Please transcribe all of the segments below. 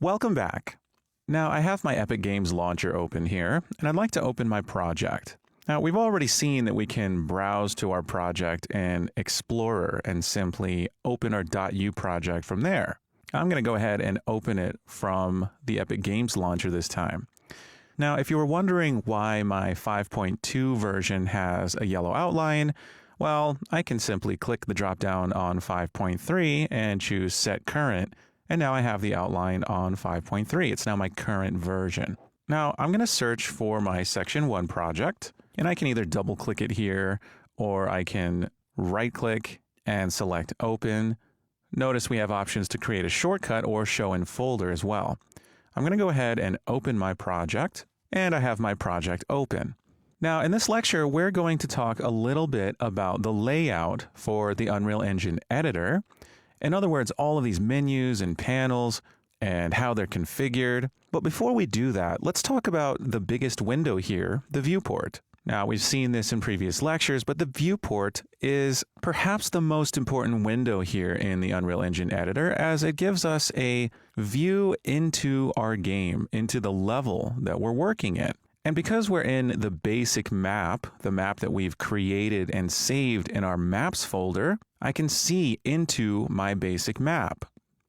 Welcome back. Now I have my Epic Games launcher open here, and I'd like to open my project. Now we've already seen that we can browse to our project in Explorer and simply open our .u project from there. I'm going to go ahead and open it from the Epic Games launcher this time. Now, if you were wondering why my 5.2 version has a yellow outline, well, I can simply click the drop-down on 5.3 and choose Set Current, and now I have the outline on 5.3. It's now my current version. Now, I'm going to search for my Section 1 project, and I can either double-click it here, or I can right-click and select Open. Notice we have options to create a shortcut or show in folder as well. I'm going to go ahead and open my project, and I have my project open. Now, in this lecture, we're going to talk a little bit about the layout for the Unreal Engine editor. In other words, all of these menus and panels and how they're configured. But before we do that, let's talk about the biggest window here, the viewport. Now, we've seen this in previous lectures, but the viewport is perhaps the most important window here in the Unreal Engine editor, as it gives us a view into our game, into the level that we're working in. And because we're in the basic map, the map that we've created and saved in our maps folder, I can see into my basic map.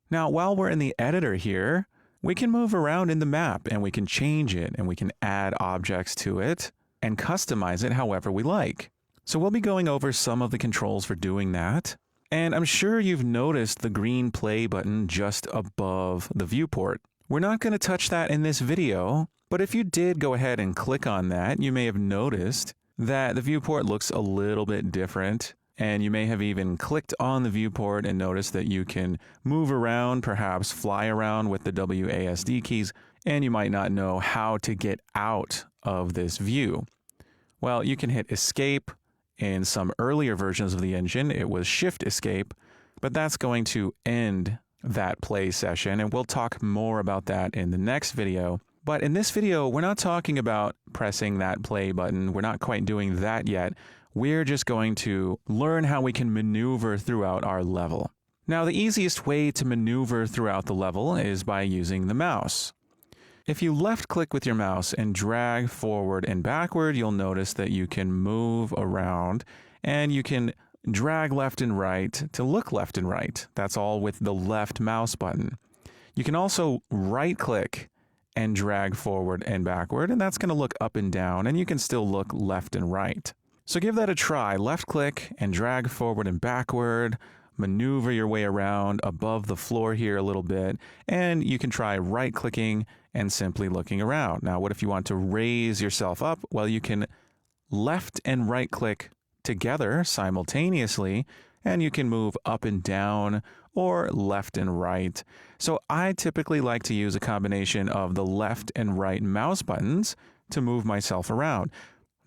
Now, while we're in the editor here, we can move around in the map and we can change it and we can add objects to it and customize it however we like. So we'll be going over some of the controls for doing that. And I'm sure you've noticed the green play button just above the viewport. We're not going to touch that in this video, but if you did go ahead and click on that, you may have noticed that the viewport looks a little bit different. And you may have even clicked on the viewport and noticed that you can move around, perhaps fly around with the WASD keys, and you might not know how to get out of this view. Well, you can hit Escape. In some earlier versions of the engine, it was Shift Escape, but that's going to end that play session, and we'll talk more about that in the next video. But in this video, we're not talking about pressing that play button. We're not quite doing that yet. We're just going to learn how we can maneuver throughout our level. Now, the easiest way to maneuver throughout the level is by using the mouse. If you left-click with your mouse and drag forward and backward, you'll notice that you can move around and you can drag left and right to look left and right. That's all with the left mouse button. You can also right-click and drag forward and backward, and that's going to look up and down, and you can still look left and right. So give that a try. Left-click and drag forward and backward. Maneuver your way around above the floor here a little bit, and you can try right-clicking and simply looking around. Now, what if you want to raise yourself up? Well, you can left and right-click together simultaneously, and you can move up and down or left and right. So I typically like to use a combination of the left and right mouse buttons to move myself around.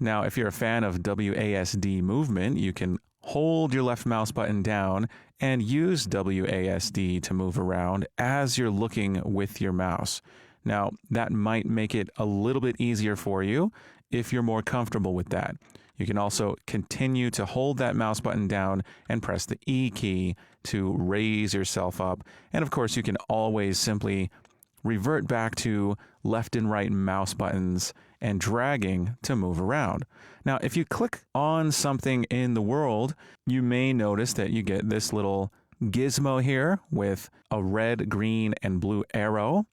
Now, if you're a fan of WASD movement, you can hold your left mouse button down and use WASD to move around as you're looking with your mouse. Now, that might make it a little bit easier for you if you're more comfortable with that. You can also continue to hold that mouse button down and press the E key to raise yourself up. And of course, you can always simply revert back to left and right mouse buttons and dragging to move around. Now, if you click on something in the world, you may notice that you get this little gizmo here with a red, green, and blue arrow.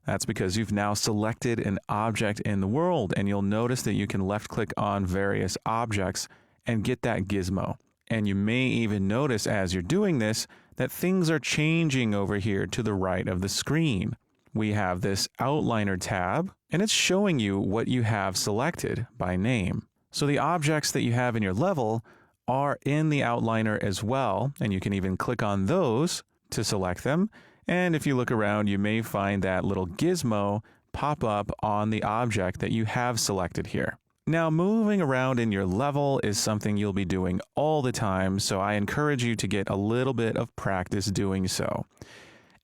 That's because you've now selected an object in the world, and you'll notice that you can left-click on various objects and get that gizmo. And you may even notice as you're doing this that things are changing over here to the right of the screen. We have this outliner tab, and it's showing you what you have selected by name. So the objects that you have in your level are in the outliner as well, and you can even click on those to select them. And if you look around, you may find that little gizmo pop up on the object that you have selected here. Now, moving around in your level is something you'll be doing all the time, so I encourage you to get a little bit of practice doing so.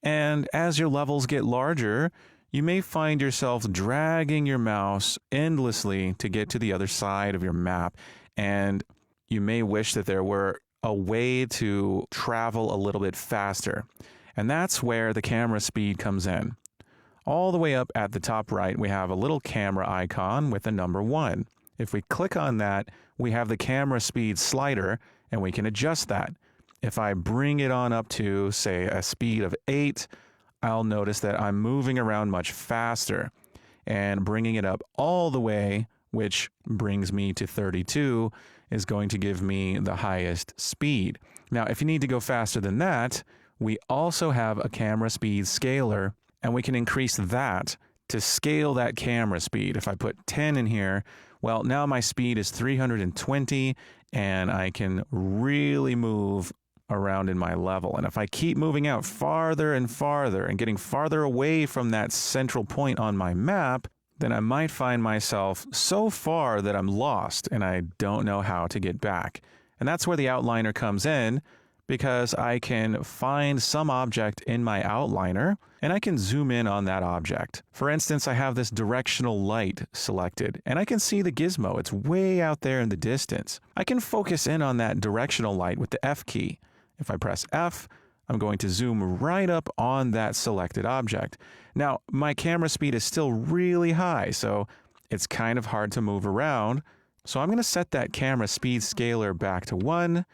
And as your levels get larger, you may find yourself dragging your mouse endlessly to get to the other side of your map, and you may wish that there were a way to travel a little bit faster. And that's where the camera speed comes in. all the way up at the top right, we have a little camera icon with a number 1. If we click on that, we have the camera speed slider, and we can adjust that. If I bring it on up to, say, a speed of 8, I'll notice that I'm moving around much faster. And bringing it up all the way, which brings me to 32, is going to give me the highest speed. Now, if you need to go faster than that, we also have a camera speed scaler, and we can increase that to scale that camera speed. If I put 10 in here, well, now my speed is 320, and I can really move around in my level. And if I keep moving out farther and farther and getting farther away from that central point on my map, then I might find myself so far that I'm lost and I don't know how to get back. And that's where the outliner comes in, because I can find some object in my outliner and I can zoom in on that object. For instance, I have this directional light selected and I can see the gizmo. It's way out there in the distance. I can focus in on that directional light with the F key. If I press F, I'm going to zoom right up on that selected object. Now, my camera speed is still really high, so it's kind of hard to move around. So I'm going to set that camera speed scaler back to 1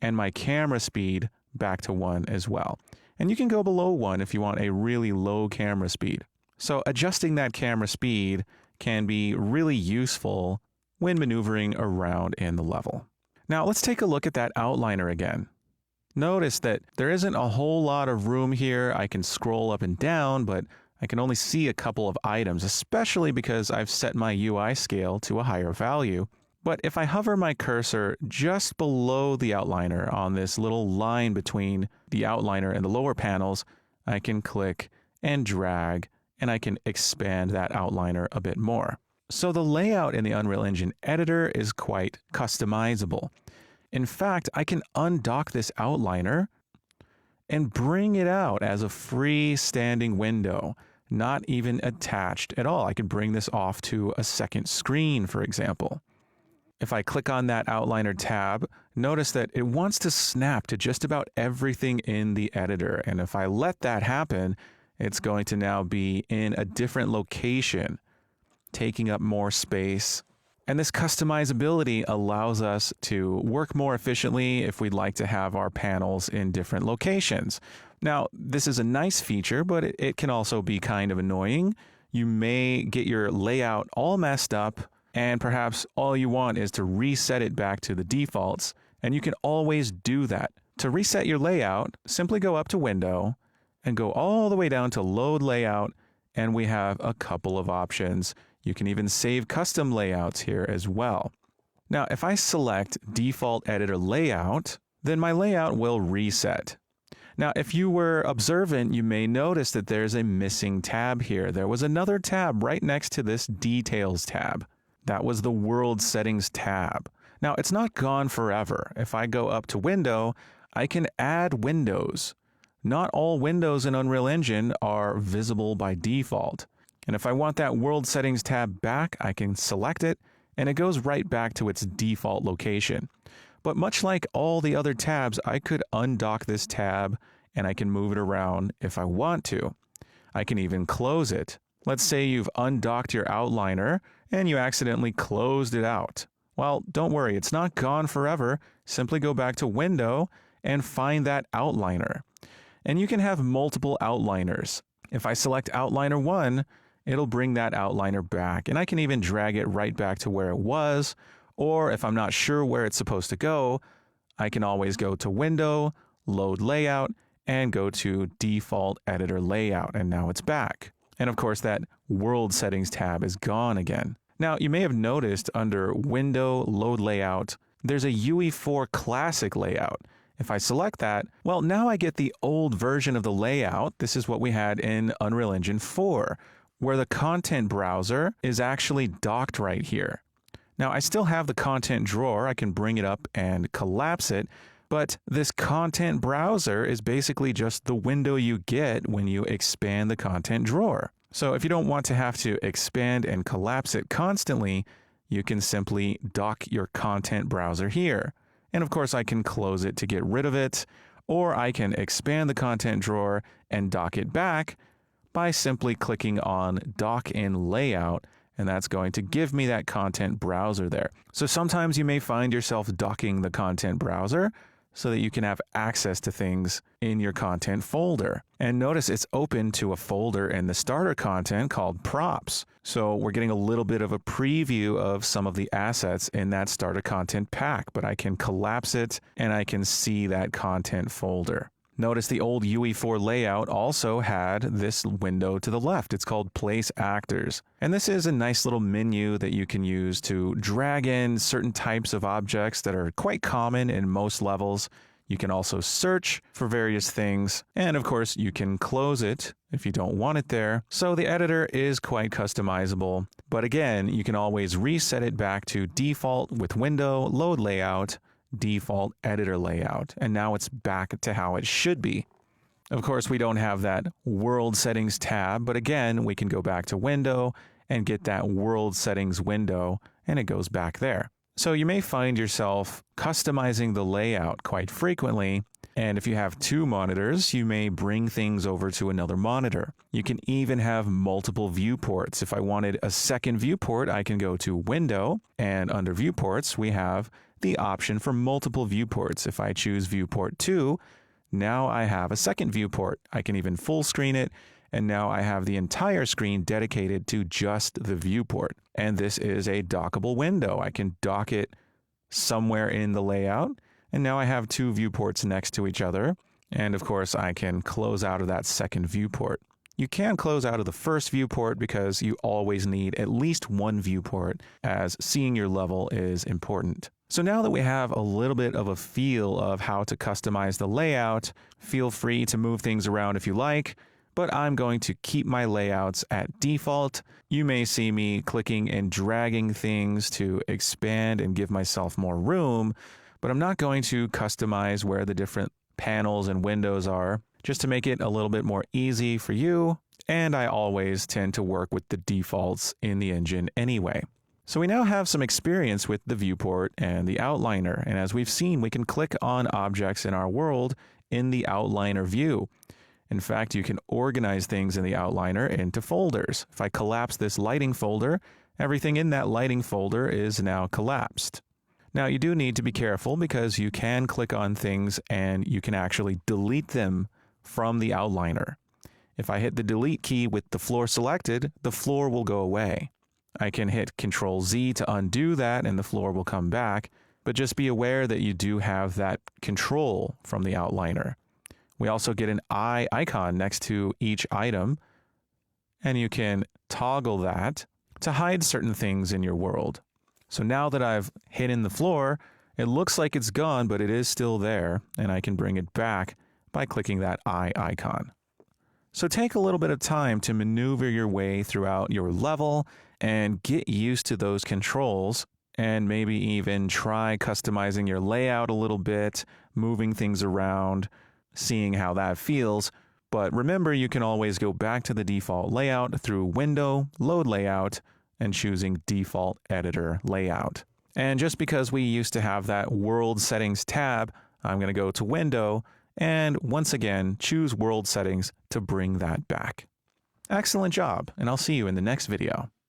and my camera speed back to 1 as well. And you can go below 1 if you want a really low camera speed. So adjusting that camera speed can be really useful when maneuvering around in the level. Now let's take a look at that outliner again. Notice that there isn't a whole lot of room here. I can scroll up and down, but I can only see a couple of items, especially because I've set my UI scale to a higher value. But if I hover my cursor just below the outliner on this little line between the outliner and the lower panels, I can click and drag, and I can expand that outliner a bit more. So the layout in the Unreal Engine editor is quite customizable. In fact, I can undock this outliner and bring it out as a freestanding window, not even attached at all. I could bring this off to a second screen, for example. If I click on that outliner tab, notice that it wants to snap to just about everything in the editor. And if I let that happen, it's going to now be in a different location, taking up more space. And this customizability allows us to work more efficiently if we'd like to have our panels in different locations. Now, this is a nice feature, but it can also be kind of annoying. You may get your layout all messed up, and perhaps all you want is to reset it back to the defaults, and you can always do that. To reset your layout, simply go up to Window and go all the way down to Load Layout, and we have a couple of options. You can even save custom layouts here as well. Now, if I select Default Editor Layout, then my layout will reset. Now, if you were observant, you may notice that there's a missing tab here. There was another tab right next to this Details tab. That was the World Settings tab. Now, it's not gone forever. If I go up to Window, I can add windows. Not all windows in Unreal Engine are visible by default. And if I want that World Settings tab back, I can select it, and it goes right back to its default location. But much like all the other tabs, I could undock this tab, and I can move it around if I want to. I can even close it. Let's say you've undocked your outliner, and you accidentally closed it out. Well, don't worry, it's not gone forever. Simply go back to Window and find that outliner. And you can have multiple outliners. If I select Outliner 1, it'll bring that outliner back, and I can even drag it right back to where it was, or if I'm not sure where it's supposed to go, I can always go to Window, Load Layout, and go to Default Editor Layout, and now it's back. And of course, that World Settings tab is gone again. Now, you may have noticed under Window, Load Layout, there's a UE4 Classic layout. If I select that, well, now I get the old version of the layout. This is what we had in Unreal Engine 4. Where the content browser is actually docked right here. Now, I still have the content drawer. I can bring it up and collapse it, but this content browser is basically just the window you get when you expand the content drawer. So if you don't want to have to expand and collapse it constantly, you can simply dock your content browser here. And of course, I can close it to get rid of it, or I can expand the content drawer and dock it back. by simply clicking on Dock in Layout, and that's going to give me that content browser there. So sometimes you may find yourself docking the content browser so that you can have access to things in your content folder. And notice it's open to a folder in the starter content called props. So we're getting a little bit of a preview of some of the assets in that starter content pack, but I can collapse it and I can see that content folder. Notice the old UE4 layout also had this window to the left. It's called Place Actors. And this is a nice little menu that you can use to drag in certain types of objects that are quite common in most levels. You can also search for various things. And of course, you can close it if you don't want it there. So the editor is quite customizable. But again, you can always reset it back to default with window, load layout, default editor layout, and now it's back to how it should be. Of course, we don't have that world settings tab, but again, we can go back to window and get that world settings window, and it goes back there. So you may find yourself customizing the layout quite frequently, and if you have two monitors, you may bring things over to another monitor. You can even have multiple viewports. If I wanted a second viewport, I can go to Window, and under Viewports, we have the option for multiple viewports. If I choose viewport 2, now I have a second viewport. I can even full screen it, and now I have the entire screen dedicated to just the viewport. And this is a dockable window. I can dock it somewhere in the layout, and now I have two viewports next to each other. And of course, I can close out of that second viewport. You can close out of the first viewport because you always need at least one viewport, as seeing your level is important. So now that we have a little bit of a feel of how to customize the layout, feel free to move things around if you like, but I'm going to keep my layouts at default. You may see me clicking and dragging things to expand and give myself more room, but I'm not going to customize where the different panels and windows are, just to make it a little bit more easy for you. And I always tend to work with the defaults in the engine anyway. So we now have some experience with the viewport and the outliner. And as we've seen, we can click on objects in our world in the outliner view. In fact, you can organize things in the outliner into folders. If I collapse this lighting folder, everything in that lighting folder is now collapsed. Now, you do need to be careful because you can click on things and you can actually delete them from the outliner. If I hit the delete key with the floor selected, the floor will go away. I can hit Control Z to undo that and the floor will come back, but just be aware that you do have that control from the outliner. We also get an eye icon next to each item, and you can toggle that to hide certain things in your world. So now that I've hidden the floor, it looks like it's gone, but it is still there, and I can bring it back by clicking that eye icon. So take a little bit of time to maneuver your way throughout your level and get used to those controls, and maybe even try customizing your layout a little bit, moving things around, seeing how that feels. But remember, you can always go back to the default layout through Window, Load Layout, and choosing Default Editor Layout. And just because we used to have that World Settings tab, I'm going to go to Window and once again choose World Settings to bring that back. Excellent job, and I'll see you in the next video.